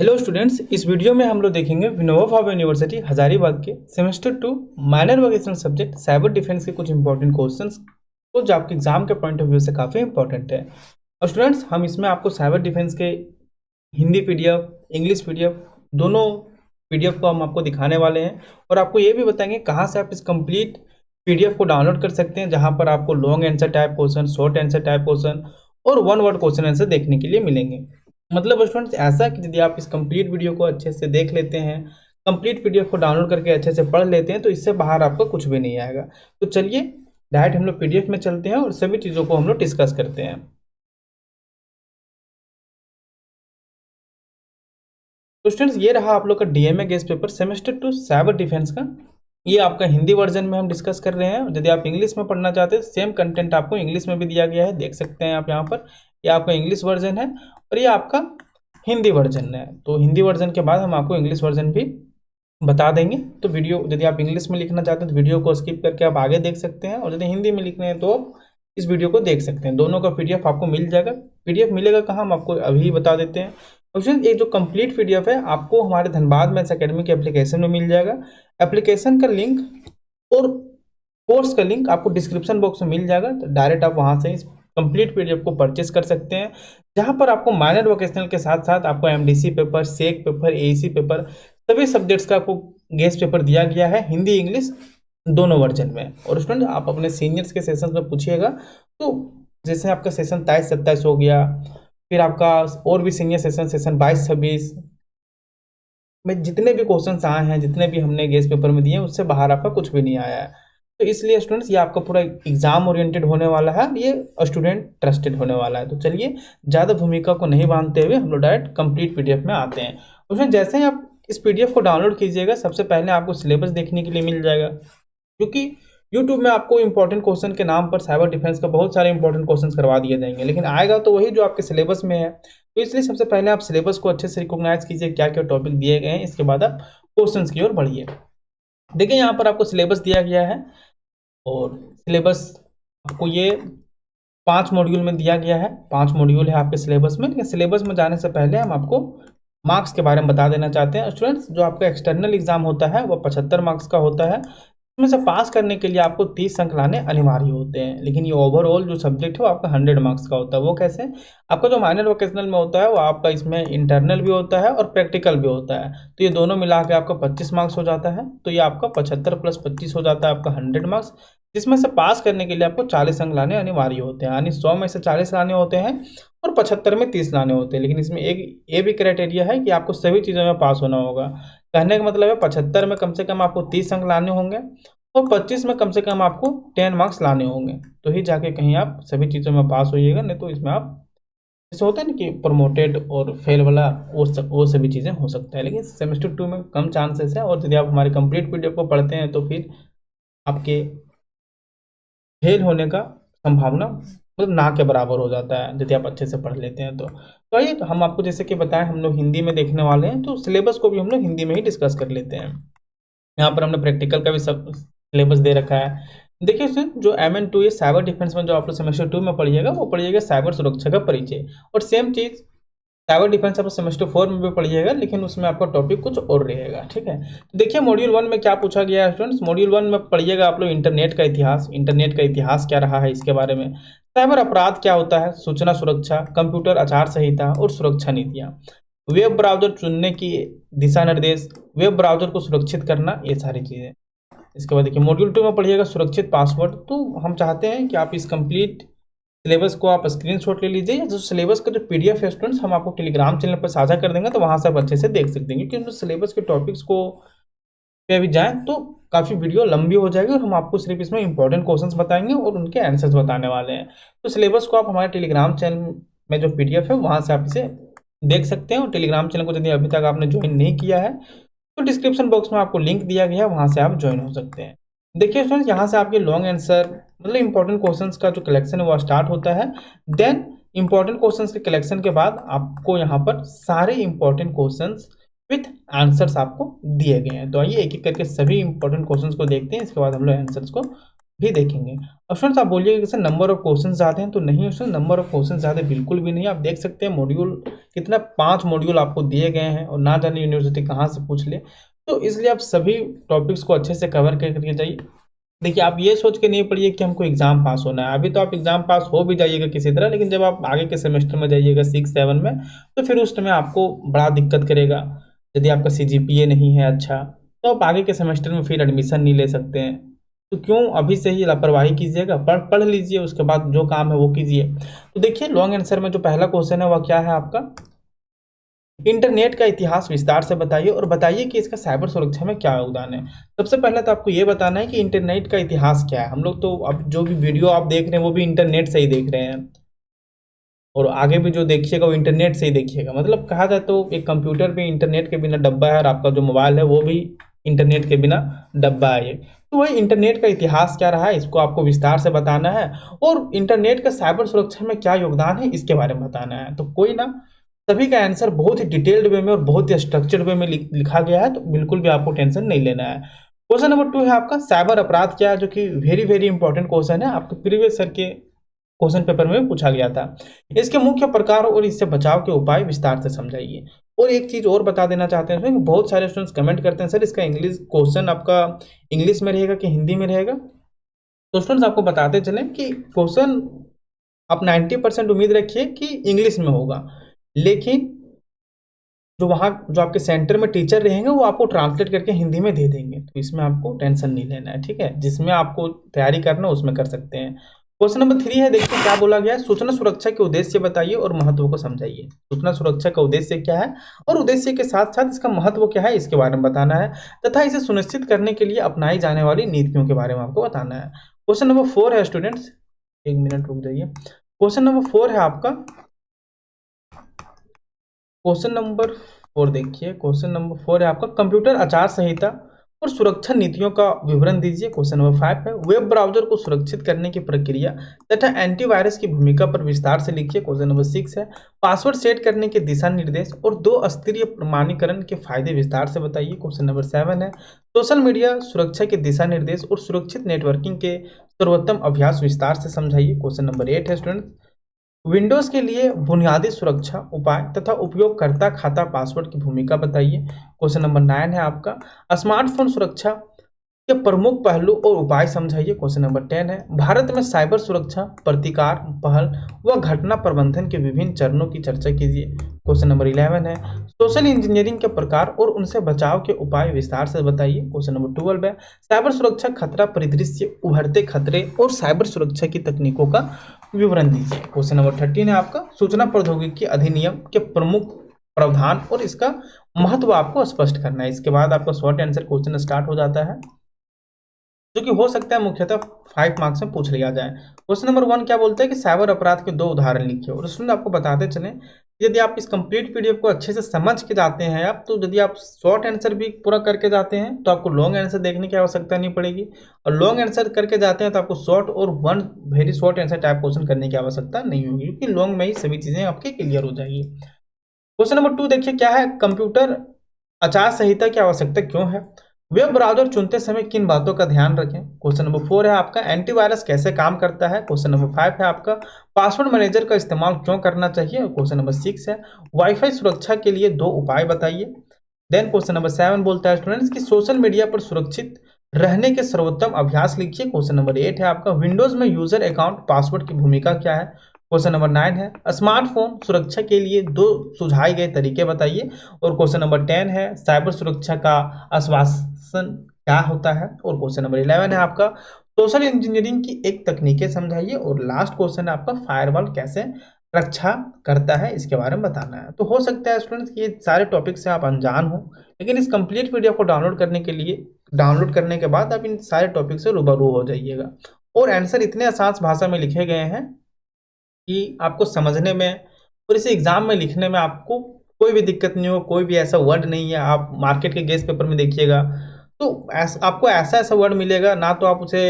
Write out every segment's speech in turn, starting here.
Hello students, इस video में हम लोग देखेंगे विनोबा भावे यूनिवर्सिटी हजारीबाग के semester 2 minor vocational subject cyber defence के कुछ इंपॉर्टेंट क्वेश्चंस तो जो आपके एग्जाम के पॉइंट ऑफ व्यू से काफ़ी इंपॉर्टेंट है। और स्टूडेंट्स, हम इसमें आपको साइबर डिफेंस के हिंदी पीडीएफ, इंग्लिश पीडीएफ, दोनों पीडीएफ को हम आपको दिखाने वाले हैं और आपको ये भी बताएंगे कहाँ से आप इस कंप्लीट पीडीएफ को डाउनलोड कर सकते हैं, जहाँ पर आपको long answer type question, short answer type question और वन वर्ड क्वेश्चन आंसर देखने के लिए मिलेंगे। मतलब स्टूडेंट्स, ऐसा कि यदि आप इस कंप्लीट वीडियो को अच्छे से देख लेते हैं, कंप्लीट पीडीएफ को डाउनलोड करके अच्छे से पढ़ लेते हैं, तो इससे बाहर आपको कुछ भी नहीं आएगा। तो चलिए डायरेक्ट हम लोग पीडीएफ में चलते हैं और सभी चीज़ों को हम लोग डिस्कस करते हैं। तो स्टूडेंट्स, ये रहा आप लोग का DMA guest paper semester 2 cyber defence का। ये आपका हिंदी वर्जन में हम डिस्कस कर रहे हैं। यदि आप इंग्लिश में पढ़ना चाहते हैं, सेम कंटेंट आपको इंग्लिश में भी दिया गया है, देख सकते हैं आप यहाँ पर। ये आपका इंग्लिश वर्जन है और ये आपका हिंदी वर्जन है। तो हिंदी वर्जन के बाद हम आपको इंग्लिश वर्जन भी बता देंगे। तो वीडियो, यदि आप इंग्लिश में लिखना चाहते हैं तो वीडियो को स्किप करके आप आगे देख सकते हैं, और यदि हिंदी में लिखना है तो आप इस वीडियो को देख सकते हैं। दोनों का पीडीएफ आपको मिल जाएगा। पीडीएफ मिलेगा कहाँ, हम आपको अभी बता देते हैं। ऑप्शन एक, जो कंप्लीट पीडीएफ है आपको हमारे धनबाद मैथ्स एकेडमी के एप्लीकेशन में मिल जाएगा। एप्लीकेशन का लिंक और कोर्स का लिंक आपको डिस्क्रिप्शन बॉक्स में मिल जाएगा। तो डायरेक्ट आप वहां से इस कंप्लीट पीडीएफ को परचेस कर सकते हैं, जहां पर आपको माइनर वोकेशनल के साथ साथ आपको MDC paper, SEC paper, AEC paper, सभी सब्जेक्ट्स का आपको गेस्ट पेपर दिया गया है, हिंदी इंग्लिश दोनों वर्जन में। और स्टूडेंट, आप अपने सीनियर्स के सेशन में पूछिएगा, तो जैसे आपका सेशन 23-27 हो गया, फिर आपका और भी सीनियर सेशन 22-26 में जितने भी क्वेश्चंस आए हैं, जितने भी हमने गेस्ट पेपर में दिए हैं, उससे बाहर आपका कुछ भी नहीं आया है। तो इसलिए स्टूडेंट्स, ये आपका पूरा एग्जाम ओरिएंटेड होने वाला है, ये स्टूडेंट ट्रस्टेड होने वाला है। तो चलिए ज़्यादा भूमिका को नहीं बांधते हुए हम लोग डायरेक्ट कंप्लीट पीडीएफ में आते हैं। उसमें जैसे ही आप इस पीडीएफ को डाउनलोड कीजिएगा, सबसे पहले आपको सिलेबस देखने के लिए मिल जाएगा, क्योंकि यूट्यूब में आपको इंपॉर्टेंट क्वेश्चन के नाम पर साइबर डिफेंस का बहुत सारे इंपॉर्टेंट क्वेश्चन करवा दिए जाएंगे, लेकिन आएगा तो वही जो आपके सिलेबस में है। तो इसलिए सबसे पहले आप सिलेबस को अच्छे से रिकॉग्नाइज कीजिए, क्या क्या टॉपिक दिए गए हैं, इसके बाद आप क्वेश्चन की ओर बढ़िए। देखिए, यहाँ पर आपको सिलेबस दिया गया है और सिलेबस आपको ये 5 मॉड्यूल में दिया गया है। 5 मॉड्यूल है आपके सिलेबस में, लेकिन सिलेबस में जाने से पहले हम आपको मार्क्स के बारे में बता देना चाहते हैं। स्टूडेंट्स, जो आपका एक्सटर्नल एग्जाम होता है वो 75 मार्क्स का होता है। इसमें से पास करने के लिए आपको 30 अंक लाने अनिवार्य होते हैं, लेकिन ये ओवरऑल जो सब्जेक्ट है वो आपका 100 मार्क्स का होता है। वो कैसे? आपका जो माइनर वोकेशनल में होता है वो आपका इसमें इंटरनल भी होता है और प्रैक्टिकल भी होता है, तो ये दोनों मिला के आपका 25 मार्क्स हो जाता है। तो ये आपका 75 + 25 हो जाता है आपका 100 मार्क्स, जिसमें से पास करने के लिए आपको 40 अंक लाने अनिवार्य होते हैं। यानी 100 में से 40 लाने होते हैं और 75 में 30 लाने होते हैं। लेकिन इसमें एक ये भी क्राइटेरिया है कि आपको सभी चीज़ों में पास होना होगा। कहने का मतलब है 75 में कम से कम आपको 30 अंक लाने होंगे और 25 में कम से कम आपको 10 मार्क्स लाने होंगे, तो ही जाके कहीं आप सभी चीज़ों में पास होइएगा। नहीं तो इसमें आप, जैसे होता है ना कि प्रमोटेड और फेल वाला, वो सभी चीज़ें हो सकता है। लेकिन सेमेस्टर 2 में कम चांसेस है, और यदि आप हमारे कंप्लीट पीडीएफ को पढ़ते हैं तो फिर आपके फेल होने का संभावना मतलब ना के बराबर हो जाता है, यदि आप अच्छे से पढ़ लेते हैं तो आइए, तो हम आपको जैसे कि बताएं, हम लोग हिंदी में देखने वाले हैं, तो सिलेबस को भी हम लोग हिंदी में ही डिस्कस कर लेते हैं। यहाँ पर हमने प्रैक्टिकल का भी सब सिलेबस दे रखा है। देखिए सर, जो MN2 ये साइबर डिफेंस में जो आप लोग सेमेस्टर 2 में पढ़िएगा, वो पढ़िएगा साइबर सुरक्षा का परिचय। और सेम चीज़ साइबर डिफेंस आप सेमेस्टर 4 में भी पढ़िएगा, लेकिन उसमें आपका टॉपिक कुछ और रहेगा। ठीक है, तो देखिए मॉड्यूल 1 में क्या पूछा गया है स्टूडेंट्स। मॉड्यूल 1 में पढ़िएगा आप लोग इंटरनेट का इतिहास। इंटरनेट का इतिहास क्या रहा है इसके बारे में, साइबर अपराध क्या होता है, सूचना सुरक्षा, कंप्यूटर आचार संहिता और सुरक्षा नीतियाँ, वेब ब्राउजर चुनने की दिशा निर्देश, वेब ब्राउजर को सुरक्षित करना, ये सारी चीज़ें। इसके बाद देखिए मॉड्यूल 2 में पढ़िएगा सुरक्षित पासवर्ड। तो हम चाहते हैं कि आप इस कंप्लीट सिलेबस को आप स्क्रीनशॉट ले लीजिए। जो सिलेबस का जो पीडीएफ है स्टूडेंट्स, हम आपको टेलीग्राम चैनल पर साझा कर देंगे, तो वहाँ से आप अच्छे से देख सकते हैं। क्योंकि सिलेबस के टॉपिक्स को पे अभी जाएँ तो काफ़ी वीडियो लंबी हो जाएगी, और हम आपको सिर्फ इसमें इंपॉर्टेंट क्वेश्चंस बताएंगे और उनके आंसर्स बताने वाले हैं। तो सिलेबस को आप हमारे टेलीग्राम चैनल में जो पीडीएफ है वहाँ से आप इसे देख सकते हैं। और टेलीग्राम चैनल को यदि अभी तक आपने ज्वाइन नहीं किया है, तो डिस्क्रिप्शन बॉक्स में आपको लिंक दिया गया है, वहाँ से आप ज्वाइन हो सकते हैं। देखिए स्टूडेंट्स, यहाँ से आपके लॉन्ग आंसर मतलब इंपॉर्टेंट क्वेश्चंस का जो कलेक्शन है वो स्टार्ट होता है। देन इंपॉर्टेंट क्वेश्चंस के कलेक्शन के बाद आपको यहाँ पर सारे इंपॉर्टेंट क्वेश्चंस विथ आंसर्स आपको दिए गए हैं। तो आइए एक एक करके सभी इंपॉर्टेंट क्वेश्चंस को देखते हैं, इसके बाद हम लोग आंसर्स को भी देखेंगे। अब स्टूडेंट्स आप बोलिएगा कि सर नंबर ऑफ क्वेश्चन ज़्यादा हैं, तो नहीं स्टूडेंट, नंबर ऑफ क्वेश्चन ज़्यादा बिल्कुल भी नहीं। आप देख सकते हैं मॉड्यूल कितना 5 मॉड्यूल आपको दिए गए हैं और ना जाने यूनिवर्सिटी कहाँ से पूछ ले। तो इसलिए आप सभी टॉपिक्स को अच्छे से कवर करके जाइए। देखिए आप ये सोच के नहीं पढ़िए कि हमको एग्जाम पास होना है, अभी तो आप एग्जाम पास हो भी जाइएगा किसी तरह, लेकिन जब आप आगे के सेमेस्टर में जाइएगा 6-7 में, तो फिर उस समय आपको बड़ा दिक्कत करेगा। यदि आपका CGPA नहीं है अच्छा, तो आप आगे के सेमेस्टर में फिर एडमिशन नहीं ले सकते हैं। तो क्यों अभी से ही लापरवाही कीजिएगा, पढ़ पढ़ लीजिए, उसके बाद जो काम है वो कीजिए। तो देखिए लॉन्ग आंसर में जो पहला क्वेश्चन है वह क्या है आपका, इंटरनेट का इतिहास विस्तार से बताइए और बताइए कि इसका साइबर सुरक्षा में क्या योगदान है। सबसे पहले तो आपको ये बताना है कि इंटरनेट का इतिहास क्या है। हम लोग तो अब जो भी वीडियो आप देख रहे हैं वो भी इंटरनेट से ही देख रहे हैं, और आगे भी जो देखिएगा वो इंटरनेट से ही देखिएगा। मतलब कहा जाए तो एक कंप्यूटर भी इंटरनेट के बिना डब्बा है, और आपका जो मोबाइल है वो भी इंटरनेट के बिना डब्बा है। तो वही इंटरनेट का इतिहास क्या रहा है इसको आपको विस्तार से बताना है, और इंटरनेट का साइबर सुरक्षा में क्या योगदान है इसके बारे में बताना है। तो कोई ना, सभी का आंसर बहुत ही डिटेल्ड वे में और बहुत ही स्ट्रक्चर्ड वे में लिखा गया है, तो बिल्कुल भी आपको टेंशन नहीं लेना है। क्वेश्चन नंबर 2 है आपका साइबर अपराध क्या है, जो कि वेरी वेरी इंपॉर्टेंट क्वेश्चन है, आपके प्रीवियस सर के क्वेश्चन पेपर में पूछा गया था। इसके मुख्य प्रकार और इससे बचाव के उपाय विस्तार से समझाइए। और एक चीज और बता देना चाहते हैं कि बहुत सारे स्टूडेंट्स कमेंट करते हैं सर इसका इंग्लिश क्वेश्चन आपका इंग्लिश में रहेगा कि हिंदी में रहेगा। तो स्टूडेंट्स आपको बताते चलें कि क्वेश्चन आप 90% उम्मीद रखिए कि इंग्लिश में होगा, लेकिन जो वहाँ जो आपके सेंटर में टीचर रहेंगे वो आपको ट्रांसलेट करके हिंदी में दे देंगे, तो इसमें आपको टेंशन नहीं लेना है, ठीक है। जिसमें आपको तैयारी करना उसमें कर सकते हैं। क्वेश्चन नंबर 3 है, देखिए क्या बोला गया है, सूचना सुरक्षा के उद्देश्य बताइए और महत्व को समझाइए। सूचना सुरक्षा का उद्देश्य क्या है और उद्देश्य के साथ साथ इसका महत्व क्या है इसके बारे में बताना है, तथा इसे सुनिश्चित करने के लिए अपनाई जाने वाली नीतियों के बारे में आपको बताना है। क्वेश्चन नंबर 4 है स्टूडेंट्स, 1 मिनट रुक जाइए। क्वेश्चन नंबर 4 है आपका, क्वेश्चन नंबर 4 देखिए, क्वेश्चन नंबर 4 है आपका कंप्यूटर आचार संहिता और सुरक्षा नीतियों का विवरण दीजिए। क्वेश्चन नंबर 5 है वेब ब्राउजर को सुरक्षित करने की प्रक्रिया तथा एंटीवायरस की भूमिका पर विस्तार से लिखिए। क्वेश्चन नंबर 6 है पासवर्ड सेट करने के दिशा निर्देश और 2 स्तरीय प्रमाणीकरण के फायदे विस्तार से बताइए। क्वेश्चन नंबर 7 है सोशल मीडिया सुरक्षा के दिशा निर्देश और सुरक्षित नेटवर्किंग के सर्वोत्तम अभ्यास विस्तार से समझाइए। क्वेश्चन नंबर 8 है स्टूडेंट विंडोज के लिए बुनियादी सुरक्षा उपाय तथा उपयोगकर्ता खाता पासवर्ड की भूमिका बताइए। क्वेश्चन नंबर 9 है आपका स्मार्टफोन सुरक्षा के प्रमुख पहलू और उपाय समझाइए। क्वेश्चन नंबर 10 है भारत में साइबर सुरक्षा प्रतिकार पहल व घटना प्रबंधन के विभिन्न चरणों की चर्चा कीजिए। क्वेश्चन नंबर 11 है सोशल इंजीनियरिंग के प्रकार और उनसे बचाव के उपाय विस्तार से बताइए। क्वेश्चन नंबर 12 है साइबर सुरक्षा खतरा परिदृश्य उभरते खतरे और साइबर सुरक्षा की तकनीकों का विवरण दीजिए। क्वेश्चन नंबर 13 है आपका सूचना प्रौद्योगिकी अधिनियम के प्रमुख प्रावधान और इसका महत्व आपको स्पष्ट करना है। इसके बाद आपका शॉर्ट आंसर क्वेश्चन स्टार्ट हो जाता है, जो कि हो सकता है मुख्यतः 5 मार्क्स में पूछ लिया जाए। क्वेश्चन नंबर 1 क्या बोलते हैं कि साइबर अपराध के 2 उदाहरण लिखिए, और उसमें आपको बताते चलें यदि आप इस कंप्लीट पीडीएफ को अच्छे से समझ के जाते हैं आप, तो यदि आप शॉर्ट आंसर भी पूरा करके जाते हैं तो आपको लॉन्ग आंसर देखने की आवश्यकता नहीं पड़ेगी, और लॉन्ग आंसर करके जाते हैं तो आपको शॉर्ट और 1 very short answer type question करने की आवश्यकता नहीं होगी, क्योंकि लॉन्ग में ही सभी चीज़ें आपकी क्लियर हो जाएगी। क्वेश्चन नंबर 2 देखिए क्या है, कंप्यूटर आचार संहिता की आवश्यकता क्यों है, वेब ब्राउजर चुनते समय किन बातों का ध्यान रखें। क्वेश्चन नंबर 4 है आपका एंटीवायरस कैसे काम करता है। क्वेश्चन नंबर 5 है आपका पासवर्ड मैनेजर का इस्तेमाल क्यों करना चाहिए। और क्वेश्चन नंबर 6 है वाईफाई सुरक्षा के लिए 2 उपाय बताइए। देन क्वेश्चन नंबर 7 बोलता है स्टूडेंट्स कि सोशल मीडिया पर सुरक्षित रहने के सर्वोत्तम अभ्यास लिखिए। क्वेश्चन नंबर 8 है आपका विंडोज में यूजर अकाउंट पासवर्ड की भूमिका क्या है। क्वेश्चन नंबर 9 है स्मार्टफोन सुरक्षा के लिए 2 सुझाए गए तरीके बताइए। और क्वेश्चन नंबर 10 है साइबर सुरक्षा का आश्वासन क्या होता है। और क्वेश्चन नंबर 11 है आपका सोशल इंजीनियरिंग की एक तकनीकें समझाइए। और लास्ट क्वेश्चन है आपका फायरवॉल कैसे रक्षा करता है इसके बारे में बताना है। तो हो सकता है स्टूडेंट्स कि ये सारे टॉपिक से आप अनजान हो, लेकिन इस कंप्लीट पीडीएफ को डाउनलोड करने के बाद आप इन सारे टॉपिक से रूबरू हो जाइएगा, और आंसर इतने आसान भाषा में लिखे गए हैं कि आपको समझने में और इसे एग्जाम में लिखने में आपको कोई भी दिक्कत नहीं हो, कोई भी ऐसा वर्ड नहीं है। आप मार्केट के गेस्ट पेपर में देखिएगा तो आपको ऐसा ऐसा वर्ड मिलेगा, ना तो आप उसे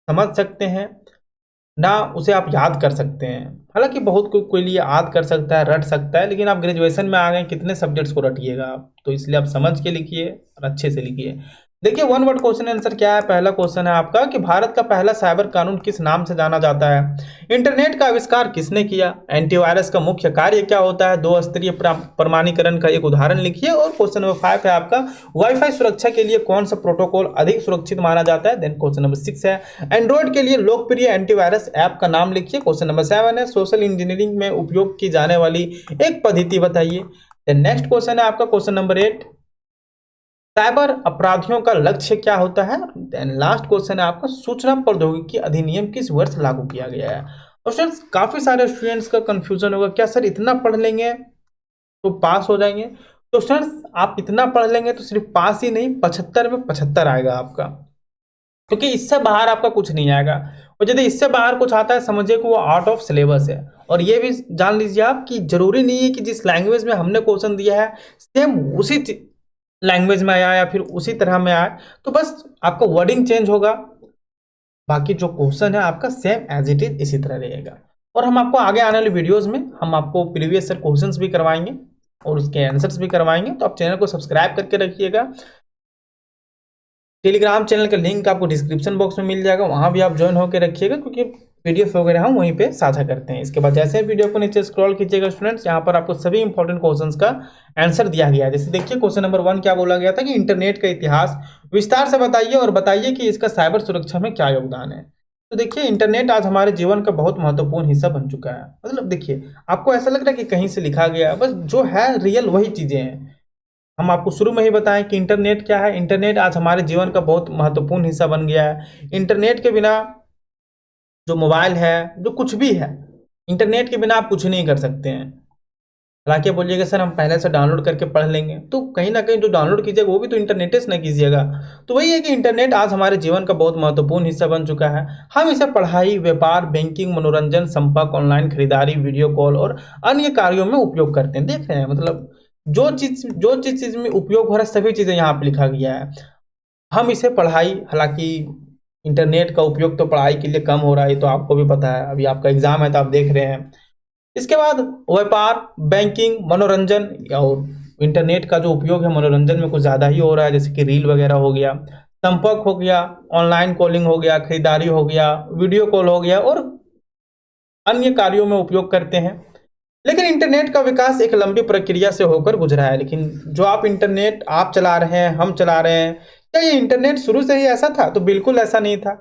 समझ सकते हैं ना उसे आप याद कर सकते हैं। हालांकि बहुत कोई लिए याद कर सकता है, रट सकता है, लेकिन आप ग्रेजुएशन में आ गए, कितने सब्जेक्ट्स को रटिएगा आप, तो इसलिए आप समझ के लिखिए और अच्छे से लिखिए। देखिए वन वर्ड क्वेश्चन आंसर क्या है। पहला क्वेश्चन है आपका कि भारत का पहला साइबर कानून किस नाम से जाना जाता है। इंटरनेट का आविष्कार किसने किया। एंटीवायरस का मुख्य कार्य क्या होता है। दो स्तरीय प्रमाणीकरण का एक उदाहरण लिखिए। और क्वेश्चन नंबर 5 है आपका वाईफाई सुरक्षा के लिए कौन सा प्रोटोकॉल अधिक सुरक्षित माना जाता है। देन क्वेश्चन नंबर 6 है एंड्रॉइड के लिए लोकप्रिय एंटीवायरस ऐप का नाम लिखिए। क्वेश्चन नंबर 7 है सोशल इंजीनियरिंग में उपयोग की जाने वाली एक पद्धति बताइए। देन नेक्स्ट क्वेश्चन है आपका क्वेश्चन नंबर 8 साइबर अपराधियों का लक्ष्य क्या होता है। देन लास्ट क्वेश्चन है आपका सूचना प्रौद्योगिकी अधिनियम किस वर्ष लागू किया गया है। और स्टूडेंट्स काफी सारे स्टूडेंट्स का कंफ्यूजन होगा क्या सर इतना पढ़ लेंगे तो पास हो जाएंगे। तो स्टूडेंट्स आप इतना पढ़ लेंगे तो सिर्फ पास ही नहीं 75 में 75 आएगा आपका, क्योंकि इससे बाहर आपका कुछ नहीं आएगा। और यदि इससे बाहर कुछ आता है समझिए कि वो आउट ऑफ सिलेबस है। और ये भी जान लीजिए आप कि जरूरी नहीं है कि जिस लैंग्वेज में हमने क्वेश्चन दिया है सेम उसी लैंग्वेज में आया या फिर उसी तरह में आया, तो बस आपका वर्डिंग चेंज होगा, बाकी जो क्वेश्चन है आपका सेम एज इट इज इसी तरह रहेगा। और हम आपको आगे आने वाले वीडियोस में हम आपको प्रीवियस ईयर क्वेश्चंस भी करवाएंगे और उसके आंसर्स भी करवाएंगे। तो आप चैनल को सब्सक्राइब करके रखिएगा। टेलीग्राम चैनल का लिंक आपको डिस्क्रिप्शन बॉक्स में मिल जाएगा, वहां भी आप ज्वाइन होकर रखिएगा, क्योंकि पीडीएफ वगैरह हम वहीं पे साझा करते हैं। इसके बाद जैसे वीडियो को नीचे स्क्रॉल कीजिएगा स्टूडेंट्स, यहाँ पर आपको सभी इंपॉर्टेंट क्वेश्चंस का आंसर दिया गया है। जैसे देखिए क्वेश्चन नंबर 1 क्या बोला गया था कि इंटरनेट का इतिहास विस्तार से बताइए और बताइए कि इसका साइबर सुरक्षा में क्या योगदान है। तो देखिए इंटरनेट आज हमारे जीवन का बहुत महत्वपूर्ण हिस्सा बन चुका है। मतलब देखिए आपको ऐसा लग रहा है कि कहीं से लिखा गया, बस जो है रियल वही चीजें हैं। हम आपको शुरू में ही बताएं कि इंटरनेट क्या है। इंटरनेट आज हमारे जीवन का बहुत महत्वपूर्ण हिस्सा बन गया है। इंटरनेट के बिना जो मोबाइल है, जो कुछ भी है, इंटरनेट के बिना आप कुछ नहीं कर सकते हैं। हालांकि बोलिएगा सर हम पहले से डाउनलोड करके पढ़ लेंगे, तो कहीं ना कहीं जो डाउनलोड कीजिएगा वो भी तो इंटरनेट से ना कीजिएगा। तो वही है कि इंटरनेट आज हमारे जीवन का बहुत महत्वपूर्ण हिस्सा बन चुका है। हम इसे पढ़ाई, व्यापार, बैंकिंग, मनोरंजन, संपर्क, ऑनलाइन खरीदारी, वीडियो कॉल और अन्य कार्यों में उपयोग करते हैं। देख रहे हैं मतलब जो चीज में उपयोग हो रहा है सभी चीजें यहाँ पे लिखा गया है। हम इसे पढ़ाई, हालांकि इंटरनेट का उपयोग तो पढ़ाई के लिए कम हो रहा है, तो आपको भी पता है, अभी आपका एग्जाम है तो आप देख रहे हैं। इसके बाद व्यापार, बैंकिंग, मनोरंजन, और इंटरनेट का जो उपयोग है मनोरंजन में कुछ ज़्यादा ही हो रहा है, जैसे कि रील वगैरह हो गया, संपर्क हो गया, ऑनलाइन कॉलिंग हो गया, खरीदारी हो गया, वीडियो कॉल हो गया और अन्य कार्यों में उपयोग करते हैं। लेकिन इंटरनेट का विकास एक लंबी प्रक्रिया से होकर गुजरा है। लेकिन जो आप इंटरनेट आप चला रहे हैं, हम चला रहे हैं, क्या ये इंटरनेट शुरू से ही ऐसा था? तो बिल्कुल ऐसा नहीं था।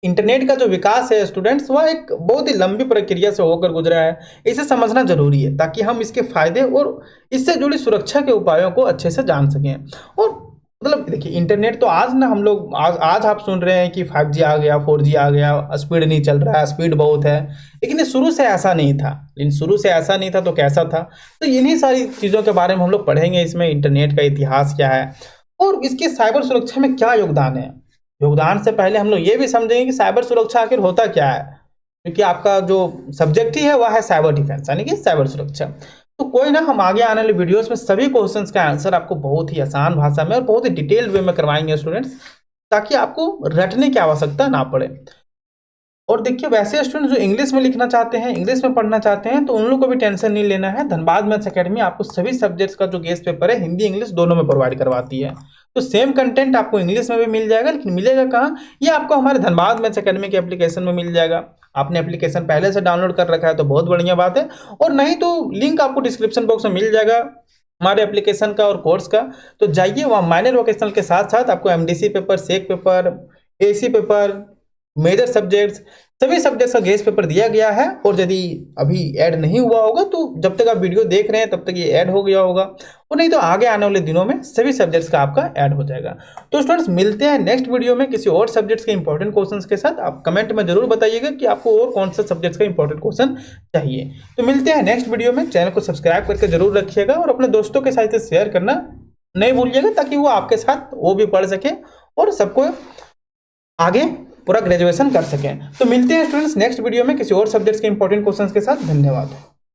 इंटरनेट का जो विकास है स्टूडेंट्स, वह एक बहुत ही लंबी प्रक्रिया से होकर गुजरा है। इसे समझना जरूरी है ताकि हम इसके फायदे और इससे जुड़ी सुरक्षा के उपायों को अच्छे से जान सकें। और मतलब देखिए इंटरनेट तो आज ना हम लोग आज आप सुन रहे हैं कि 5G आ गया, 4G आ गया, स्पीड नहीं चल रहा है, स्पीड बहुत है, लेकिन ये शुरू से ऐसा नहीं था। लेकिन शुरू से ऐसा नहीं था तो कैसा था? तो इन्हीं सारी चीज़ों के बारे में हम लोग पढ़ेंगे इसमें। इंटरनेट का इतिहास क्या है और इसके साइबर सुरक्षा में क्या योगदान है। योगदान से पहले हम लोग ये भी समझेंगे कि साइबर सुरक्षा आखिर होता क्या है, क्योंकि आपका जो सब्जेक्ट ही है वह है साइबर डिफेंस, यानी कि साइबर सुरक्षा। तो कोई ना, हम आगे आने वाले वीडियोस में सभी क्वेश्चंस का आंसर आपको बहुत ही आसान भाषा में और बहुत ही डिटेल्ड वे में करवाएंगे स्टूडेंट्स, ताकि आपको रटने की आवश्यकता ना पड़े। और देखिए वैसे स्टूडेंट जो इंग्लिश में लिखना चाहते हैं, इंग्लिश में पढ़ना चाहते हैं, तो उन लोगों को भी टेंशन नहीं लेना है। धनबाद मैथ्स एकेडमी आपको सभी सब्जेक्ट्स का जो गेस्ट पेपर है हिंदी इंग्लिश दोनों में प्रोवाइड करवाती है। तो सेम कंटेंट आपको इंग्लिश में भी मिल जाएगा, लेकिन मिलेगा कहाँ? ये आपको हमारे धनबाद मैथ्स एकेडमी के एप्लीकेशन में मिल जाएगा। आपने एप्लीकेशन पहले से डाउनलोड कर रखा है तो बहुत बढ़िया बात है, और नहीं तो लिंक आपको डिस्क्रिप्शन बॉक्स में मिल जाएगा हमारे एप्लीकेशन का और कोर्स का। तो जाइए वहाँ माइनर वोकेशनल के साथ साथ आपको MDC paper, SEC paper, AC paper, major subjects, सभी सब्जेक्ट्स का गेस्ट पेपर दिया गया है। और यदि अभी ऐड नहीं हुआ होगा तो जब तक आप वीडियो देख रहे हैं तब तक ये ऐड हो गया होगा, और नहीं तो आगे आने वाले दिनों में सभी सब्जेक्ट्स का आपका ऐड हो जाएगा। तो स्टूडेंट्स मिलते हैं नेक्स्ट वीडियो में किसी और सब्जेक्ट्स के इंपॉर्टेंट क्वेश्चंस के साथ। आप कमेंट में जरूर बताइएगा कि आपको और कौन सा सब्जेक्ट्स का इंपॉर्टेंट क्वेश्चन चाहिए। तो मिलते हैं नेक्स्ट वीडियो में। चैनल को सब्सक्राइब करके जरूर रखिएगा और अपने दोस्तों के साथ शेयर करना नहीं भूलिएगा, ताकि वो आपके साथ वो भी पढ़ सके और सबको आगे पूरा ग्रेजुएशन कर सकें। तो मिलते हैं स्टूडेंट्स नेक्स्ट वीडियो में किसी और सब्जेक्ट्स के इंपॉर्टेंट क्वेश्चंस के साथ। धन्यवाद।